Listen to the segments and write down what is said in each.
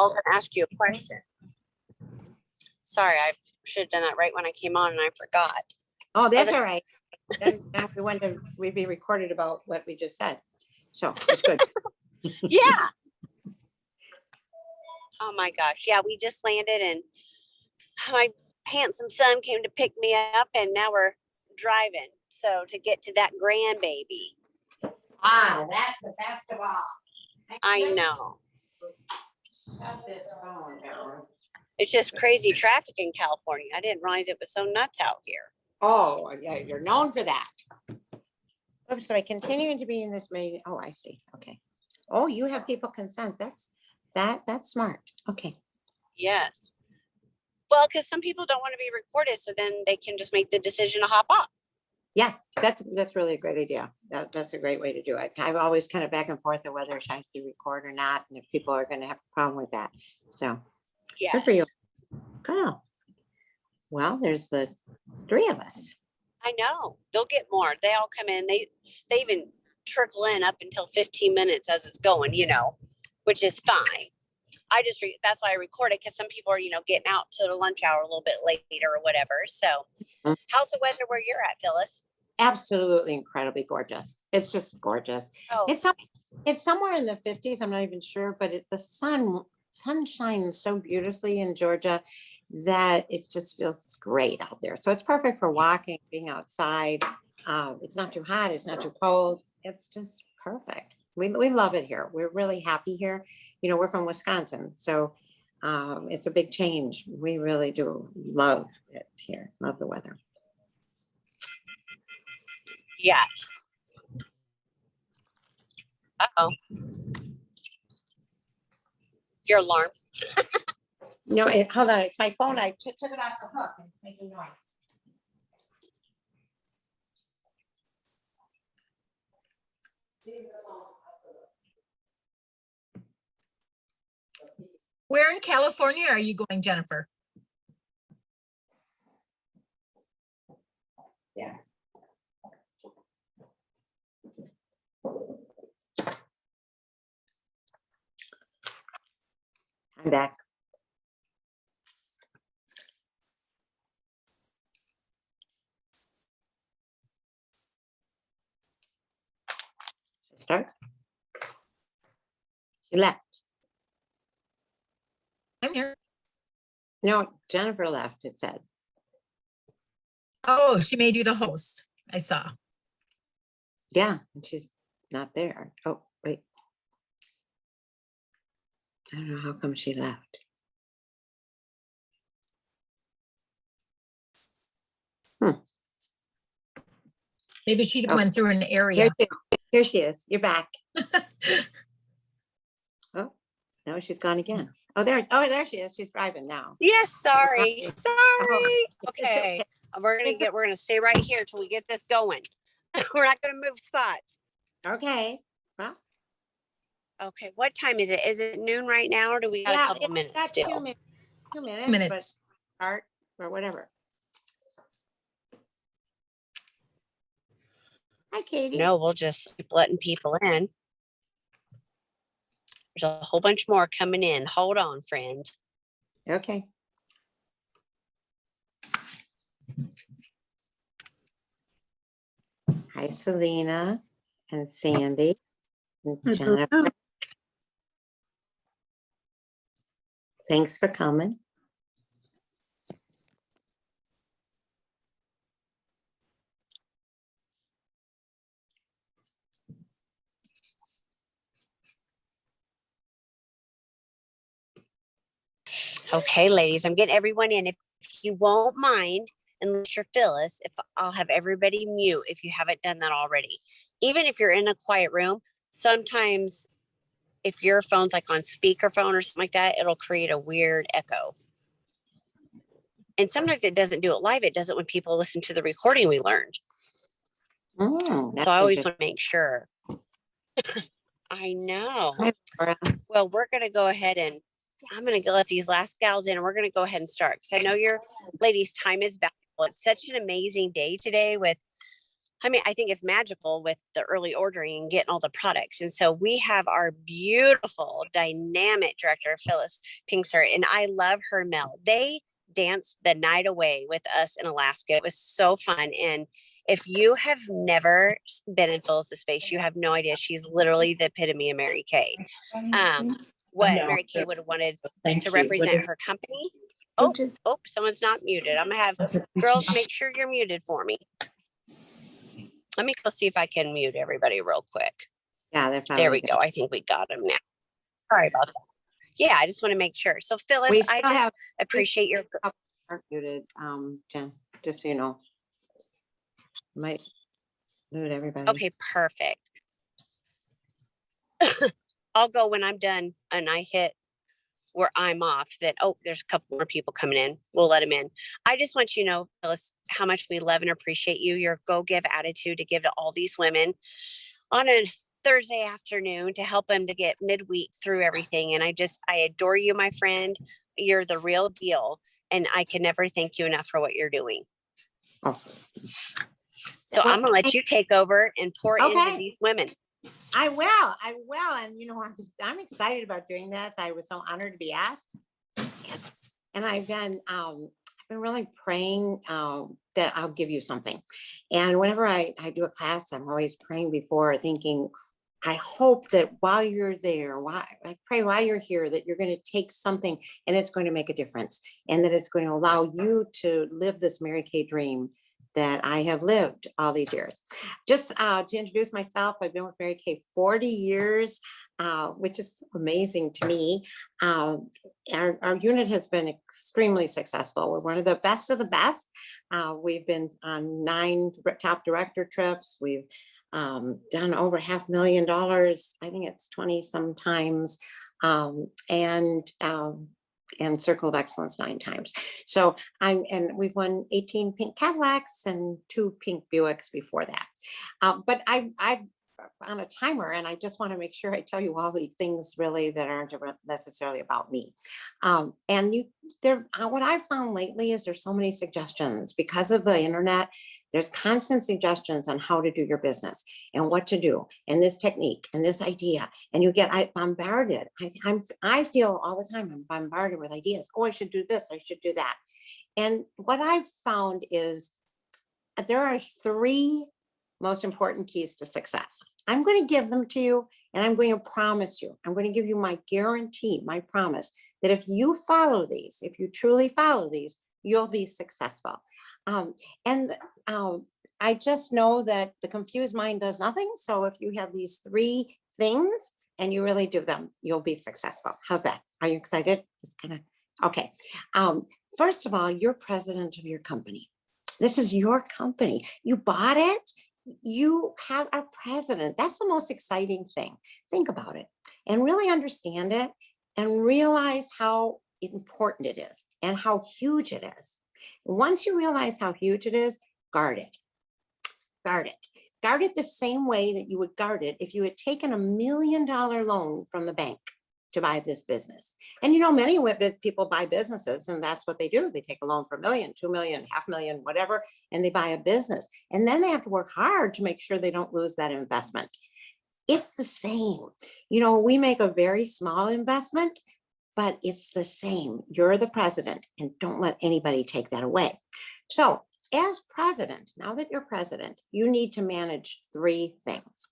I was gonna ask you a question. Sorry, I should have done that right when I came on and I forgot. Oh, that's all right. Then now we'd be recorded about what we just said. So it's good. Yeah. Oh my gosh. Yeah, we just landed and my handsome son came to pick me up and now we're driving. So to get to that grandbaby. Ah, that's the best of all. I know. Shut this phone down. It's just crazy traffic in California. I didn't realize it was so nuts out here. Oh, yeah, you're known for that. Oops, so I continuing to be in this meeting. Oh, I see. Okay. Oh, you have people consent. That's smart. Okay. Yes. Well, because some people don't want to be recorded, so then they can just make the decision to hop off. Yeah, that's really a great idea. That's a great way to do it. I'm always kind of back and forth of whether I should record or not, and if people are going to have a problem with that. So Yeah. good for you. Cool. Well, there's the 3 of us. I know. They'll get more. They all come in. They even trickle in up until 15 minutes as it's going, which is fine. That's why I record it, because some people are, getting out to the lunch hour a little bit later or whatever. So how's the weather where you're at, Phyllis? Absolutely incredibly gorgeous. It's just gorgeous. Oh, It's somewhere in the 50s. I'm not even sure, but the sun shines so beautifully in Georgia that it just feels great out there. So it's perfect for walking, being outside. It's not too hot. It's not too cold. It's just perfect. We love it here. We're really happy here. We're from Wisconsin, so it's a big change. We really do love it here. Love the weather. yeah. Uh-oh. Your alarm. No, hold on. It's my phone. I took it off the hook and it's making noise. Where in California are you going, Jennifer? Yeah. I'm back. Start. She left. I'm here. No, Jennifer left, it said. Oh, she made you the host. I saw. Yeah, and she's not there. Oh, wait. I don't know how come she left. Maybe she went through an area. Here she is. You're back. Oh, no, she's gone again. Oh, there she is. She's driving now. Yes, sorry. Oh, Okay. We're gonna stay right here till we get this going. We're not gonna move spots. Okay. Well, okay. What time is it? Is it noon right now, or do we got a couple minutes still? 2 minutes. 2 minutes. 2 minutes. Start or whatever. Hi, Katie. No, we'll just keep letting people in. There's a whole bunch more coming in. Hold on, friend. Okay. Hi, Selena and Sandy and Jennifer. Thanks for coming. Okay, ladies, I'm getting everyone in. If you won't mind, unless you're Phyllis, if I'll have everybody mute if you haven't done that already. Even if you're in a quiet room, sometimes if your phone's like on speakerphone or something like that, it'll create a weird echo. And sometimes it doesn't do it live. It does it when people listen to the recording we learned. So I always want to make sure. I know. Well, we're going to go ahead and I'm going to let these last gals in and we're going to go ahead and start. Because I know your ladies' time is valuable. It's such an amazing day today with I mean, I think it's magical with the early ordering and getting all the products. And so we have our beautiful, dynamic director, Phyllis Pinsker, and I love her meld. They danced the night away with us in Alaska. It was so fun. And if you have never been in Phyllis' space, you have no idea. She's literally the epitome of Mary Kay. What No, Mary Kay would have wanted Thank to you. What represent is- her company. what Oh, is- oh, someone's not muted. I'm gonna have what's it- girls make sure you're muted for me. Let me go see if I can mute everybody real quick. Yeah, they're There probably we go. I think we got them now. Sorry about that. Yeah, I just want to make sure. So Phyllis, We I still just have- appreciate your, aren't muted, Jen, just so you know. Might mute everybody. okay, perfect. I'll go when I'm done and I hit where I'm off that, oh, there's a couple more people coming in. We'll let them in. I just want you to know, Phyllis, how much we love and appreciate you, your go give attitude to give to all these women on a Thursday afternoon to help them to get midweek through everything. And I adore you, my friend. You're the real deal. And I can never thank you enough for what you're doing. Oh. So Well, I'm gonna let you take over and pour into Okay. these women. I will. And I'm excited about doing this. I was so honored to be asked. And I've been really praying that I'll give you something. And whenever I do a class, I'm always praying before, thinking, I hope that while you're there, I pray while you're here, that you're going to take something and it's going to make a difference, and that it's going to allow you to live this Mary Kay dream that I have lived all these years. Just to introduce myself, I've been with Mary Kay 40 years, which is amazing to me. Our unit has been extremely successful. We're one of the best of the best. We've been on 9 top director trips. We've done over $500,000. I think it's 20 sometimes. And Circle of Excellence 9 times. So and we've won 18 pink Cadillacs and 2 pink Buicks before that. But I'm on a timer, and I just want to make sure I tell you all the things really that aren't necessarily about me. What I've found lately is there's so many suggestions because of the internet. There's constant suggestions on how to do your business and what to do, and this technique and this idea, and you get bombarded. I feel all the time I'm bombarded with ideas. Oh, I should do this, I should do that. And what I've found is there are 3 most important keys to success. I'm going to give them to you, and I'm going to promise you, I'm going to give you my guarantee, my promise that if you follow these, if you truly follow these, you'll be successful. I just know that the confused mind does nothing. So if you have these 3 things and you really do them, you'll be successful. How's that? Are you excited? It's kind of, okay. First of all, you're president of your company. This is your company. You bought it. You have a president. That's the most exciting thing. Think about it and really understand it and realize how important it is and how huge it is. Once you realize how huge it is, guard it. Guard it. Guard it the same way that you would guard it if you had taken $1 million loan from the bank to buy this business. And many people buy businesses, and that's what they do. They take a loan for $1 million, $2 million, $500,000, whatever, and they buy a business. And then they have to work hard to make sure they don't lose that investment. It's the same. We make a very small investment, but it's the same. You're the president, and don't let anybody take that away. So as president, now that you're president, you need to manage 3 things.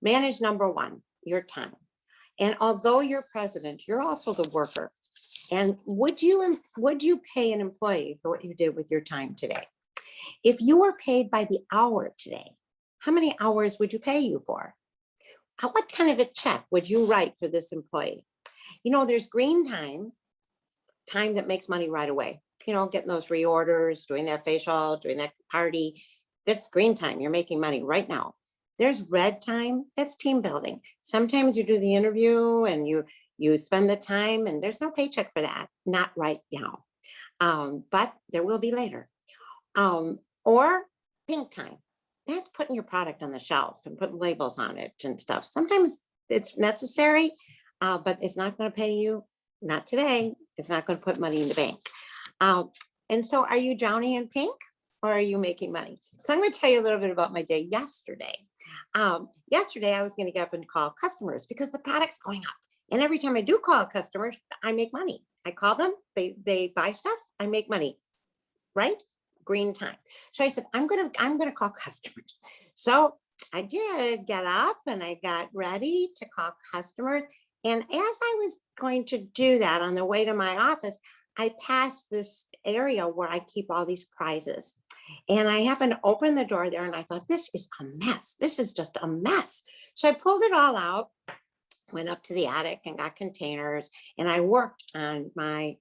Manage number 1, your time. And although you're president, you're also the worker. And would you pay an employee for what you did with your time today? If you were paid by the hour today, how many hours would you pay you for? What kind of a check would you write for this employee? There's green time that makes money right away. Getting those reorders, doing that facial, doing that party. That's green time. You're making money right now. There's red time. That's team building. Sometimes you do the interview and you spend the time, and there's no paycheck for that. Not right now. But there will be later. Or pink time. That's putting your product on the shelf and putting labels on it and stuff. Sometimes it's necessary, but it's not going to pay you. Not today. It's not going to put money in the bank. And so are you drowning in pink? or are you making money? So I'm going to tell you a little bit about my day yesterday. Yesterday, I was going to get up and call customers because the product's going up. And every time I do call customers, I make money. I call them, they buy stuff, I make money, right? Green time. So I said, I'm gonna call customers. So I did get up and I got ready to call customers. And as I was going to do that on the way to my office, I passed this area where I keep all these prizes. And I happened to open the door there and I thought, this is a mess. This is just a mess. So I pulled it all out, went up to the attic and got containers, and I worked on my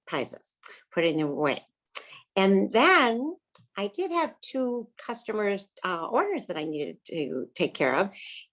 prizes, putting them away. And then I did have 2 customers' orders that I needed to take care of,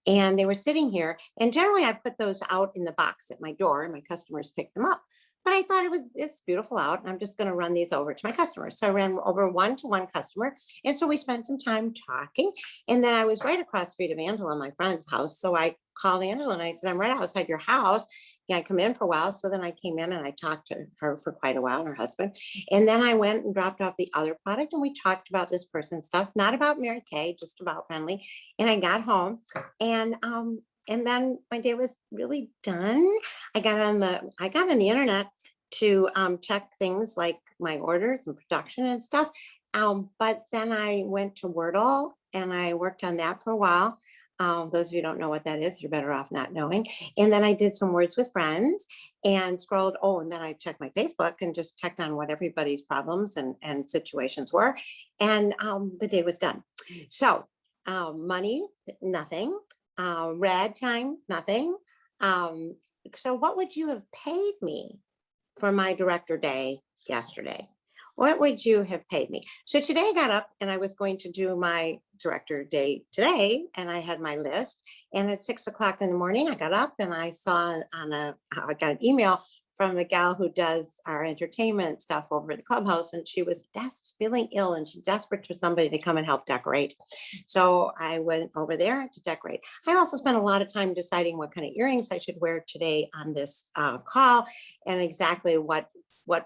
and they were sitting here. And generally, I put those out in the box at my door, and my customers picked them up. But I thought it's beautiful out, and I'm just going to run these over to my customers. So I ran over one to one customer, and so we spent some time talking. And then I was right across the street of Angela, my friend's house. So I called Angela and I said, I'm right outside your house. Can I come in for a while? So then I came in and I talked to her for quite a while, her husband. And then I went and dropped off the other product, and we talked about this person's stuff, not about Mary Kay, just about Friendly. And I got home, and then my day was really done. I got on the internet to check things like my orders and production and stuff. But then I went to Wordle and I worked on that for a while. Those of you who don't know what that is, you're better off not knowing. And then I did some words with friends and scrolled. Oh, and then I checked my Facebook and just checked on what everybody's problems and situations were. And the day was done. So money, nothing. Red time, nothing. So what would you have paid me for my director day yesterday? What would you have paid me? So today I got up and I was going to do my director day today, and I had my list. And at 6 o'clock in the morning, I got up and I saw I got an email from the gal who does our entertainment stuff over at the clubhouse, and she was feeling ill and she's desperate for somebody to come and help decorate. So I went over there to decorate. I also spent a lot of time deciding what kind of earrings I should wear today on this call, and exactly what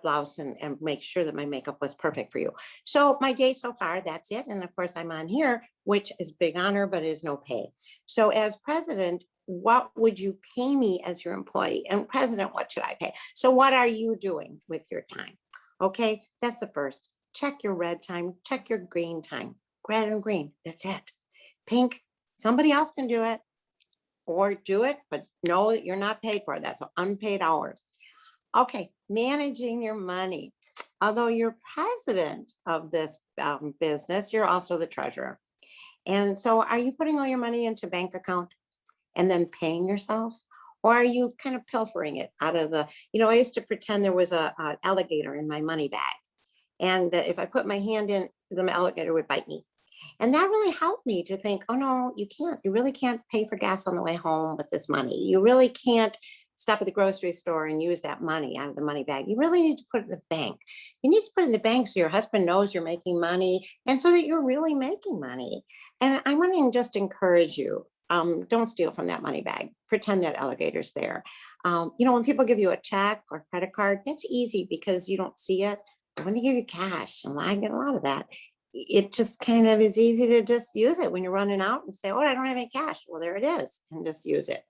blouse, and make sure that my makeup was perfect for you. So my day so far, that's it. And of course I'm on here, which is big honor, but is no pay. So as president, what would you pay me as your employee? And president, what should I pay? So what are you doing with your time? Okay, that's the first. Check your red time, check your green time. Red and green, that's it. Pink, somebody else can do it, or do it, but know that you're not paid for it. That's unpaid hours. Okay, managing your money. Although you're president of this business, you're also the treasurer. And so are you putting all your money into bank account and then paying yourself? Or are you kind of pilfering it out of I used to pretend there was an alligator in my money bag. And that if I put my hand in, the alligator would bite me. And that really helped me to think, oh no, you really can't pay for gas on the way home with this money. You really can't stop at the grocery store and use that money out of the money bag. You really need to put it in the bank. You need to put it in the bank so your husband knows you're making money, and so that you're really making money. And I want to just encourage you, don't steal from that money bag. Pretend that alligator's there. When people give you a check or credit card, that's easy because you don't see it. But when they give you cash, and I get a lot of that, it just kind of is easy to just use it when you're running out and say, oh, I don't have any cash. Well, there it is, and just use it.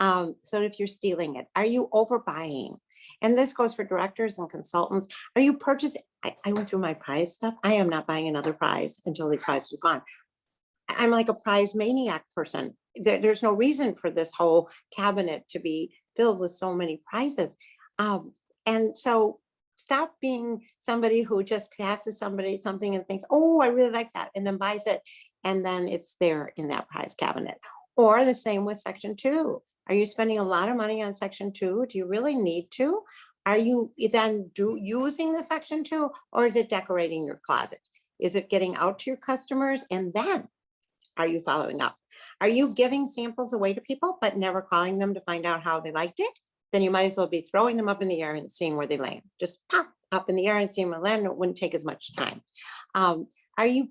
So if you're stealing it, are you overbuying? And this goes for directors and consultants. Are you purchasing? I went through my prize stuff. I am not buying another prize until these prizes are gone. I'm like a prize maniac person. There's no reason for this whole cabinet to be filled with so many prizes. And so stop being somebody who just passes somebody something and thinks, oh, I really like that, and then buys it, and then it's there in that prize cabinet. Or the same with Section 2. Are you spending a lot of money on Section 2? Do you really need to? Are you then using the Section 2, or is it decorating your closet? Is it getting out to your customers? And then are you following up? Are you giving samples away to people, but never calling them to find out how they liked it? Then you might as well be throwing them up in the air and seeing where they land. Just pop up in the air and seeing where they land. It wouldn't take as much time. Are you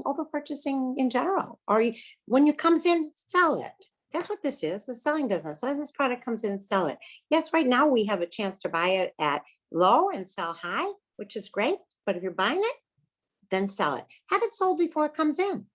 over purchasing in general? Or when it comes in, sell it. That's what this is, a selling business. So as this product comes in, sell it. Yes, right now we have a chance to buy it at low and sell high, which is great. But if you're buying it, then sell it. Have it sold before it comes in.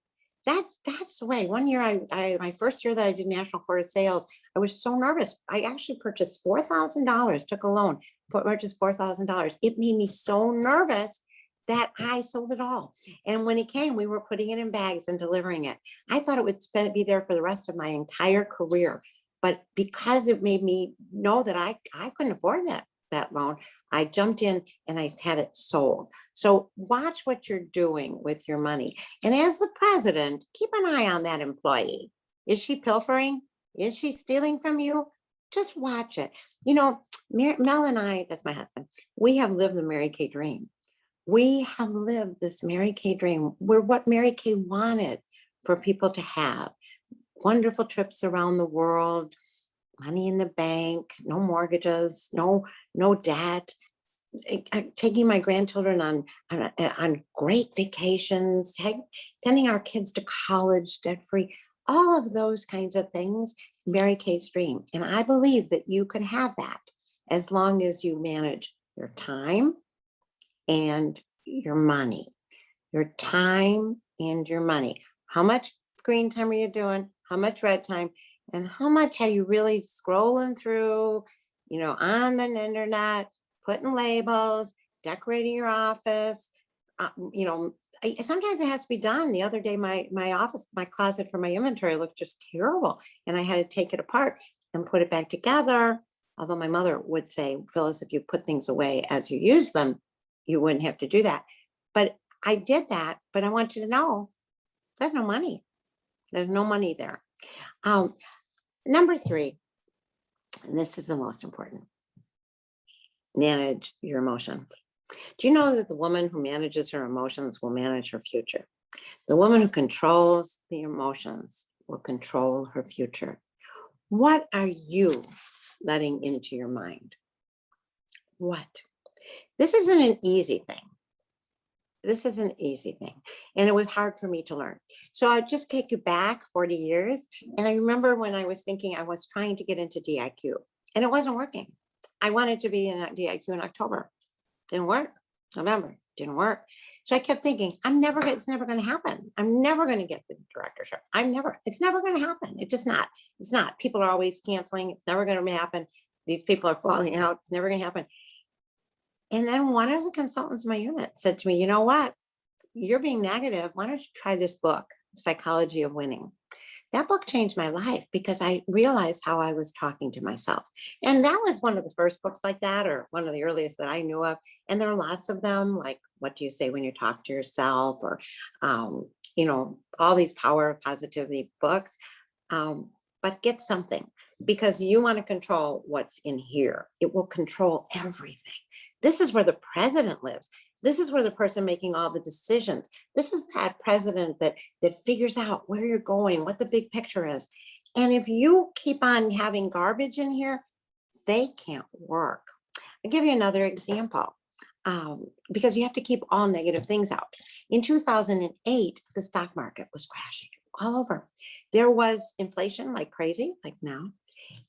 That's the way. One year, my first year that I did national court of sales, I was so nervous. I actually purchased $4,000, took a loan, purchased $4,000. It made me so nervous that I sold it all. And when it came, we were putting it in bags and delivering it. I thought it would be there for the rest of my entire career. But because it made me know that I couldn't afford that loan, I jumped in and I had it sold. So watch what you're doing with your money. And as the president, keep an eye on that employee. Is she pilfering? Is she stealing from you? Just watch it. You know, Mel and I, that's my husband, we have lived the Mary Kay dream. We have lived this Mary Kay dream. We're what Mary Kay wanted for people to have. Wonderful trips around the world, money in the bank, no mortgages, no debt, taking my grandchildren on great vacations, sending our kids to college debt-free, all of those kinds of things, Mary Kay's dream. And I believe that you can have that as long as you manage your time and your money. Your time and your money. How much green time are you doing? How much red time? And how much are you really scrolling through, on the internet, putting labels, decorating your office? Sometimes it has to be done. The other day, my office, my closet for my inventory looked just terrible. And I had to take it apart and put it back together. Although my mother would say, Phyllis, if you put things away as you use them, you wouldn't have to do that. But I did that. But I want you to know there's no money. There's no money there. Number 3, and this is the most important, manage your emotions. Do you know that the woman who manages her emotions will manage her future? The woman who controls the emotions will control her future. What are you letting into your mind? What? This isn't an easy thing. This is an easy thing. And it was hard for me to learn. So I'll just take you back 40 years. And I remember when I was thinking I was trying to get into DIQ and it wasn't working. I wanted to be in DIQ in October. Didn't work. November, didn't work. So I kept thinking, it's never going to happen. I'm never going to get the directorship. It's never going to happen. It's not. People are always canceling. It's never going to happen. These people are falling out. It's never going to happen. And then one of the consultants in my unit said to me, you know what? You're being negative. Why don't you try this book, Psychology of Winning? That book changed my life because I realized how I was talking to myself. And that was one of the first books like that, or one of the earliest that I knew of. And there are lots of them, like What Do You Say When You Talk to Yourself, or, all these power of positivity books. But get something, because you want to control what's in here. It will control everything. This is where the president lives. This is where the person making all the decisions. This is that president that figures out where you're going, what the big picture is. And if you keep on having garbage in here, they can't work. I'll give you another example, because you have to keep all negative things out. In 2008, the stock market was crashing all over. There was inflation like crazy, like now.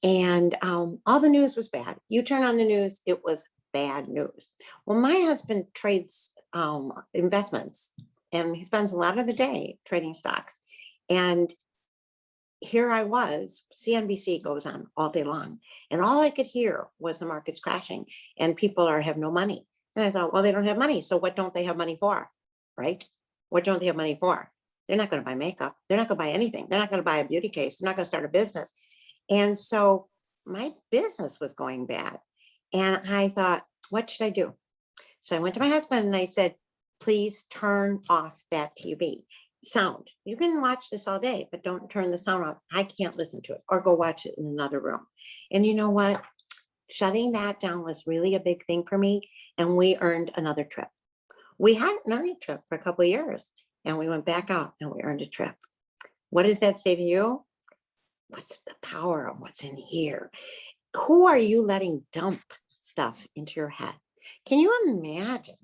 And all the news was bad. You turn on the news, it was bad news. Well, my husband trades investments, and he spends a lot of the day trading stocks. And here I was, CNBC goes on all day long, and all I could hear was the market's crashing and people have no money. And I thought, well, they don't have money. So what don't they have money for? Right? What don't they have money for? They're not going to buy makeup. They're not going to buy anything. They're not going to buy a beauty case. They're not going to start a business. And so my business was going bad. And I thought, what should I do? So I went to my husband and I said, please turn off that TV sound. You can watch this all day, but don't turn the sound off. I can't listen to it, or go watch it in another room. And you know what? Shutting that down was really a big thing for me. And we earned another trip. We hadn't earned a trip for a couple of years, and we went back out and we earned a trip. What does that say to you? What's the power of what's in here? Who are you letting dump stuff into your head? Can you imagine?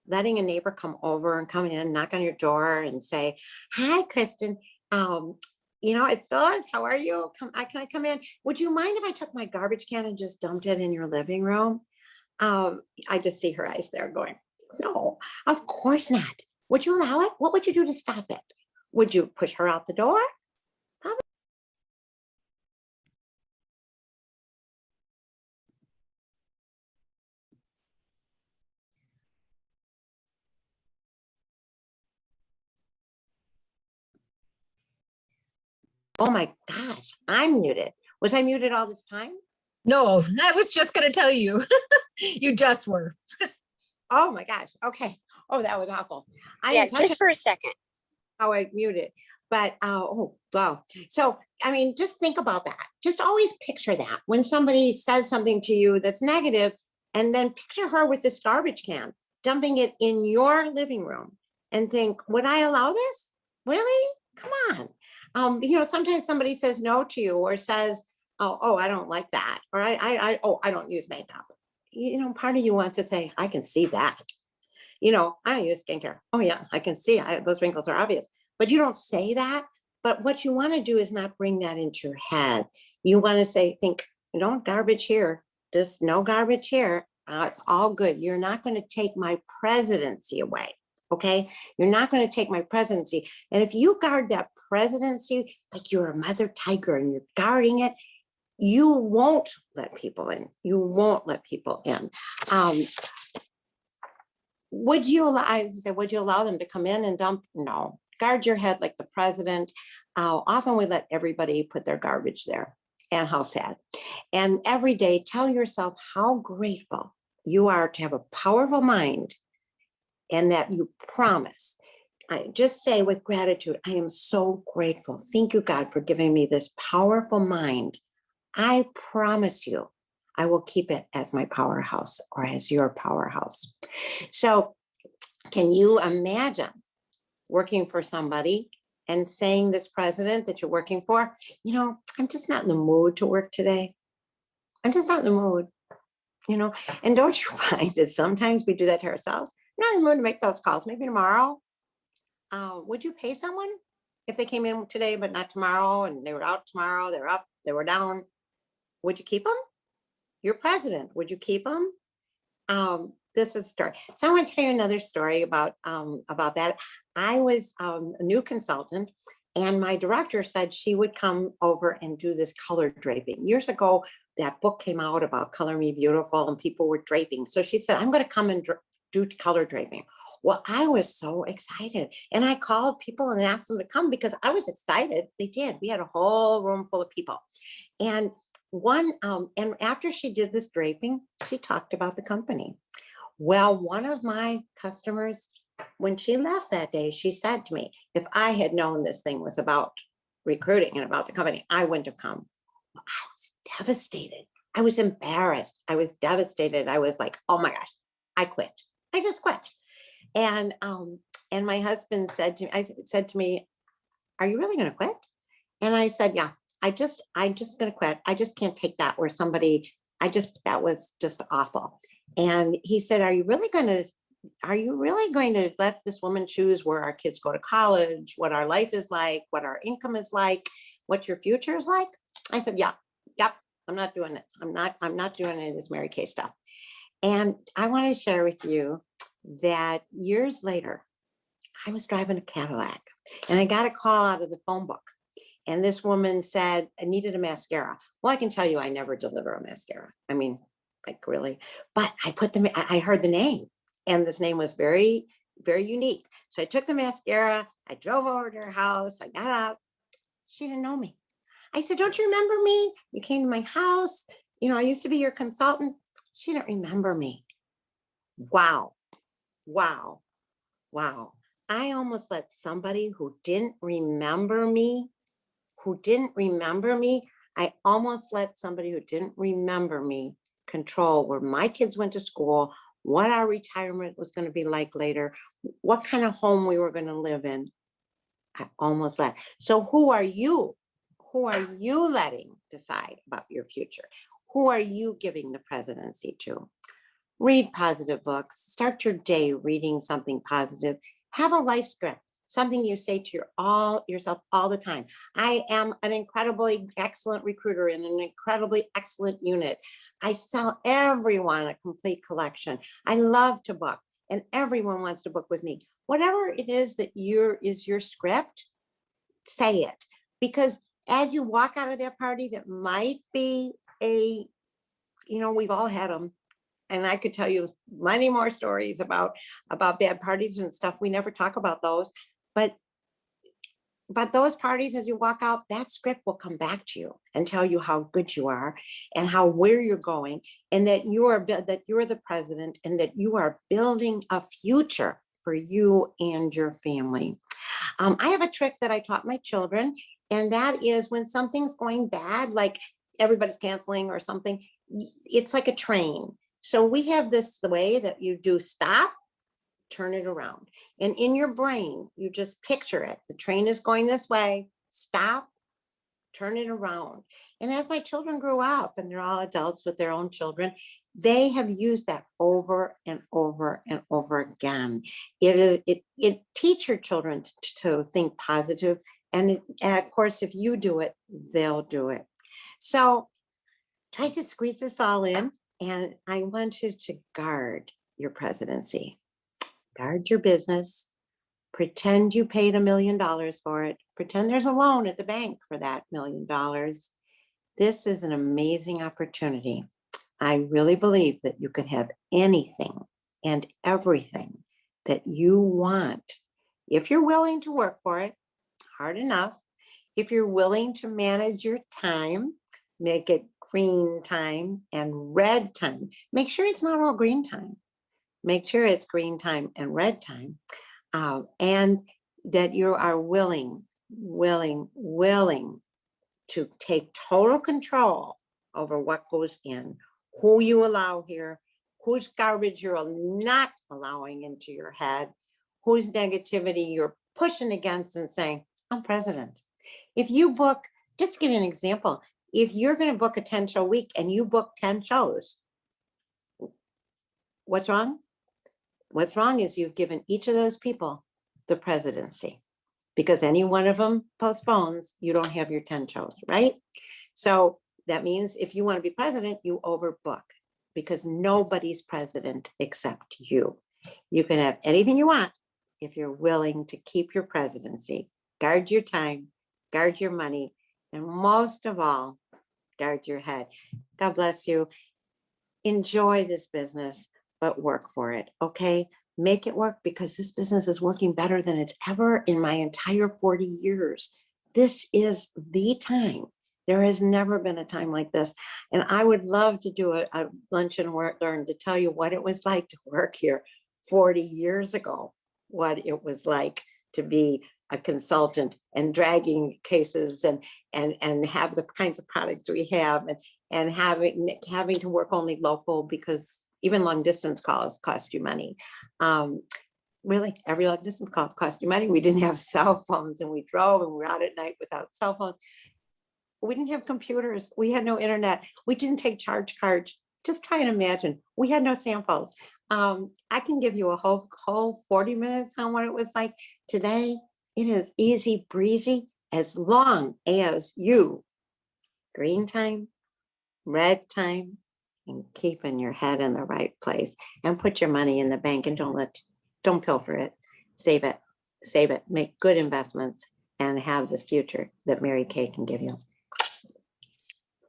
Letting a neighbor come over and come in, knock on your door and say, hi, Kristen, it's Phyllis. How are you? Can I come in? Would you mind if I took my garbage can and just dumped it in your living room? I just see her eyes there going, No, of course not. Would you allow it? What would you do to stop it? Would you push her out the door? Oh my gosh, I'm muted. Was I muted all this time? No, I was just gonna tell you. You just were. Oh my gosh. Okay. Oh, that was awful. I Yeah, didn't touch just for a second. how I muted, but oh wow. So I mean, just think about that. Just always picture that when somebody says something to you that's negative, and then picture her with this garbage can, dumping it in your living room, and think, would I allow this? Really? Come on. Sometimes somebody says no to you or says, oh, I don't like that, or I don't use makeup. Part of you wants to say, I can see that. I don't use skincare. Oh yeah, I can see those wrinkles are obvious, but you don't say that. But what you want to do is not bring that into your head. You want to think, garbage here, just no garbage here. It's all good. You're not going to take my presidency away. Okay. You're not going to take my presidency. And if you guard that presidency, like you're a mother tiger and you're guarding it, you won't let people in. You won't let people in. Would you allow them to come in and dump? No. Guard your head like the president. Often we let everybody put their garbage there, and how sad. And every day tell yourself how grateful you are to have a powerful mind, and that you promise. I just say with gratitude, I am so grateful. Thank you, God, for giving me this powerful mind. I promise you, I will keep it as my powerhouse or as your powerhouse. So can you imagine working for somebody and saying this president that you're working for, I'm just not in the mood to work today. I'm just not in the mood, and don't you find that sometimes we do that to ourselves? I'm not in the mood to make those calls, maybe tomorrow. Would you pay someone if they came in today, but not tomorrow, and they were out tomorrow, they're up, they were down? Would you keep them? You're president. Would you keep them? This is a story. So I want to tell you another story about that. I was a new consultant, and my director said she would come over and do this color draping. Years ago, that book came out about Color Me Beautiful, and people were draping. So she said, I'm going to come and do color draping. Well, I was so excited, and I called people and asked them to come because I was excited. They did. We had a whole room full of people, and and after she did this draping, she talked about the company. Well, one of my customers, when she left that day, she said to me, if I had known this thing was about recruiting and about the company, I wouldn't have come. Well, I was devastated. I was embarrassed. I was devastated. I was like, oh my gosh, I quit. I just quit. And my husband said to me, are you really going to quit? And I said, yeah, I'm just going to quit. I just can't take that where that was just awful. And he said, are you really going to let this woman choose where our kids go to college, what our life is like, what our income is like, what your future is like? I said, yep, I'm not doing it. I'm not doing any of this Mary Kay stuff. And I want to share with you that years later, I was driving a Cadillac and I got a call out of the phone book. And this woman said, I needed a mascara. Well, I can tell you, I never deliver a mascara. I mean, like really, but I heard the name, and this name was very, very unique. So I took the mascara, I drove over to her house, I got out. She didn't know me. I said, don't you remember me? You came to my house. I used to be your consultant. She didn't remember me. Wow. I almost let somebody who didn't remember me, I almost let somebody who didn't remember me control where my kids went to school, what our retirement was going to be like later, what kind of home we were going to live in. I almost let. So who are you? Who are you letting decide about your future? Who are you giving the presidency to? Read positive books. Start your day reading something positive. Have a life script, something you say to yourself all the time. I am an incredibly excellent recruiter in an incredibly excellent unit. I sell everyone a complete collection. I love to book. and everyone wants to book with me. Whatever it is that is your script, say it. Because as you walk out of that party, that might be we've all had them. And I could tell you many more stories about bad parties and stuff. We never talk about those, but those parties, as you walk out, that script will come back to you and tell you how good you are and where you're going, and that you're the president, and that you are building a future for you and your family. I have a trick that I taught my children, and that is when something's going bad, like everybody's canceling or something, it's like a train. So we have this way that you do stop, turn it around. And in your brain, you just picture it. The train is going this way, stop, turn it around. And as my children grew up, and they're all adults with their own children, they have used that over and over and over again. It teach your children to think positive. And of course, if you do it, they'll do it. So try to squeeze this all in. And I want you to guard your presidency. Guard your business. Pretend you paid $1 million for it. Pretend there's a loan at the bank for that $1 million. This is an amazing opportunity. I really believe that you can have anything and everything that you want if you're willing to work for it hard enough. If you're willing to manage your time, make it green time and red time. Make sure it's not all green time. Make sure it's green time and red time. And that you are willing to take total control over what goes in, who you allow here, whose garbage you're not allowing into your head, whose negativity you're pushing against and saying, I'm president. If you book, just to give you an example, if you're going to book a 10-show week and you book 10 shows, what's wrong? What's wrong is you've given each of those people the presidency, because any one of them postpones, you don't have your 10 shows, right? So that means if you want to be president, you overbook, because nobody's president except you. You can have anything you want if you're willing to keep your presidency. Guard your time, guard your money, and most of all, guard your head. God bless you. Enjoy this business, but work for it, okay? Make it work, because this business is working better than it's ever in my entire 40 years. This is the time. There has never been a time like this. And I would love to do a lunch and learn to tell you what it was like to work here 40 years ago, what it was like to be a consultant and dragging cases and have the kinds of products we have, and having to work only local, because even long distance calls cost you money. Really, every long distance call cost you money. We didn't have cell phones, and we drove and we were out at night without cell phones. We didn't have computers. We had no internet. We didn't take charge cards. Just try and imagine. We had no samples. I can give you a whole 40 minutes on what it was like. Today, it is easy breezy, as long as you green time, red time, and keeping your head in the right place, and put your money in the bank, and don't pilfer it. Save it, make good investments, and have this future that Mary Kay can give you.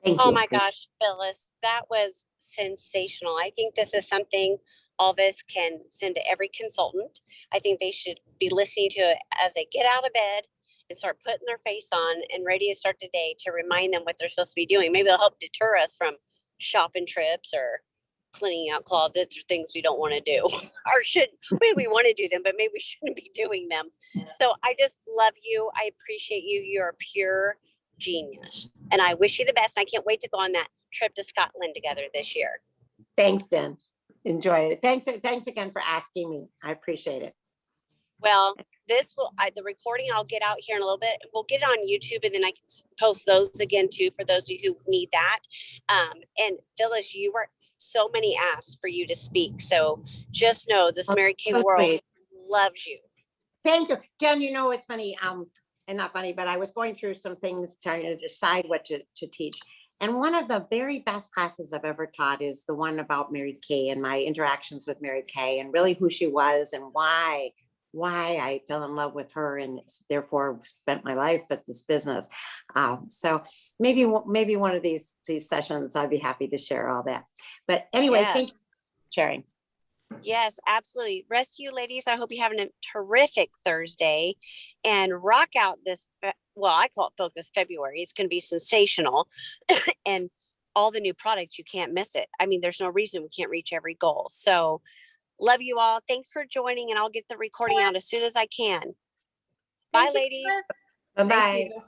Thank you. Oh my gosh, Phyllis, that was sensational. I think this is something all of us can send to every consultant. I think they should be listening to it as they get out of bed and start putting their face on and ready to start the day, to remind them what they're supposed to be doing. Maybe it'll help deter us from shopping trips or cleaning out closets or things we don't want to do, or maybe we want to do them, but maybe we shouldn't be doing them. So I just love you. I appreciate you. You're a pure genius, and I wish you the best. I can't wait to go on that trip to Scotland together this year. Thanks, Jen. Enjoy it. Thanks again for asking me. I appreciate it. Well, the recording I'll get out here in a little bit. We'll get it on YouTube, and then I can post those again too for those of you who need that. And Phyllis, you were so many asks for you to speak. So just know this Mary Kay world loves you. Thank you, Jen. You know, it's funny, and not funny, but I was going through some things trying to decide what to teach. And one of the very best classes I've ever taught is the one about Mary Kay and my interactions with Mary Kay and really who she was and why I fell in love with her and therefore spent my life at this business. So maybe one of these sessions, I'd be happy to share all that. But anyway, Yes. thanks for sharing. Yes, absolutely. Rest of you ladies, I hope you're having a terrific Thursday and rock out this, well, I call it Focus February. It's going to be sensational. And all the new products, you can't miss it. I mean, there's no reason we can't reach every goal. So love you all. Thanks for joining, and I'll get the recording out as soon as I can. Bye, Thank you, ladies. Phyllis. Bye-bye. Thank you.